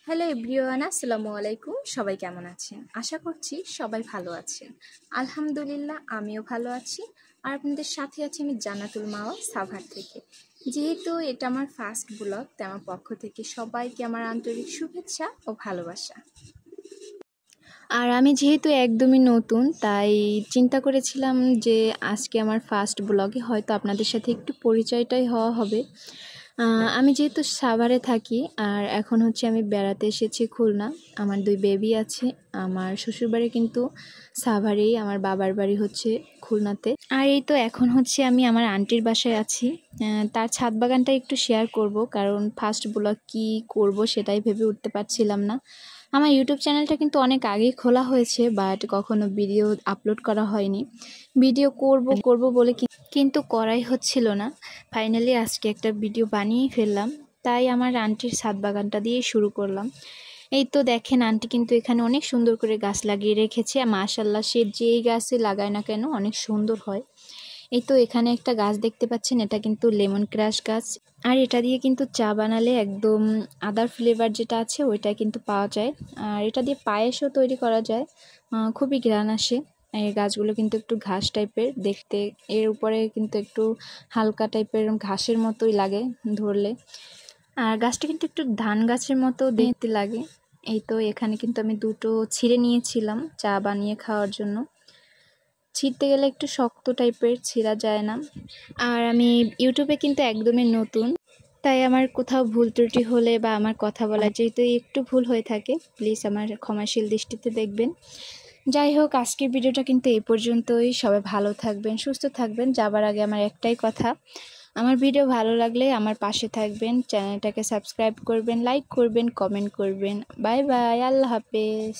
Hello everyone, আসসালামু আলাইকুম। সবাই কেমন আছেন? আশা করছি সবাই ভালো আছেন। আলহামদুলিল্লাহ, আমিও ভালো আছি। আর আপনাদের সাথে আছি আমি জান্নাতুল মাওয়া সাভার থেকে। যেহেতু এটা আমার ফার্স্ট ব্লগ, তাই আমার পক্ষ থেকে সবাইকে আমার আন্তরিক শুভেচ্ছা ও ভালোবাসা। আর আমি যেহেতু একদমই নতুন, তাই চিন্তা করেছিলাম যে আজকে আমার ফার্স্ট ব্লগে হয়তো আপনাদের সাথে একটু পরিচয়টাই হওয়া হবে। আমি যেহেতু সাভারে থাকি আর এখন হচ্ছে আমি বেড়াতে এসেছি খুলনা। আমার 2 বেবি আছে। আমার শ্বশুরবাড়ি কিন্তু সাভারেই, আমার বাবার বাড়ি হচ্ছে খুলনাতে। আর এই তো এখন হচ্ছে আমি আমার আন্টির বাসায় আছি। তার ছাদ বাগানটা একটু শেয়ার করব, কারণ ফার্স্ট ব্লগ কী করব সেটাই ভেবে উঠতে পারছিলাম না। আমার ইউটিউব চ্যানেলটা কিন্তু অনেক আগেই খোলা হয়েছে, বাট কখনো ভিডিও আপলোড করা হয়নি। ভিডিও করব বলে কিন্তু করাই হচ্ছিল না। ফাইনালি আজকে একটা ভিডিও বানিয়ে ফেললাম, তাই আমার আন্টির ছাদ বাগানটা দিয়ে শুরু করলাম। এই তো দেখেন, আন্টি কিন্তু এখানে অনেক সুন্দর করে গাছ লাগিয়ে রেখেছে। মাশাআল্লাহ, সে যেই গাছে লাগায় না কেন অনেক সুন্দর হয়। এই তো এখানে একটা গাছ দেখতে পাচ্ছেন, এটা কিন্তু লেমন ক্রাশ গাছ। আর এটা দিয়ে কিন্তু চা বানালে একদম আদার ফ্লেভার যেটা আছে ওইটা কিন্তু পাওয়া যায়। আর এটা দিয়ে পায়েসও তৈরি করা যায়, খুবই ঘ্রাণ আসে। এই গাছগুলো কিন্তু একটু ঘাস টাইপের দেখতে, এর উপরে কিন্তু একটু হালকা টাইপের ঘাসের মতোই লাগে ধরলে। আর গাছটা কিন্তু একটু ধান গাছের মতো দেখতে লাগে। এই তো এখানে কিন্তু আমি দুটো ছিঁড়ে নিয়েছিলাম চা বানিয়ে খাওয়ার জন্য। ছিঁড়তে গেলে একটু শক্ত টাইপের, ছিঁড়া যায় না। আর আমি ইউটিউবে কিন্তু একদমই নতুন, তাই আমার কোথাও ভুল ত্রুটি হলে বা আমার কথা বলা যেহেতু একটু ভুল হয়ে থাকে, প্লিজ আমার ক্ষমাশীল দৃষ্টিতে দেখবেন। যাই হোক, আজকের ভিডিওটা কিন্তু এই পর্যন্তই। সবাই ভালো থাকবেন, সুস্থ থাকবেন। যাবার আগে আমার একটাই কথা, আমার ভিডিও ভালো লাগলে আমার পাশে থাকবেন, চ্যানেলটাকে সাবস্ক্রাইব করবেন, লাইক করবেন, কমেন্ট করবেন। বাই বাই, আল্লাহ হাফেজ।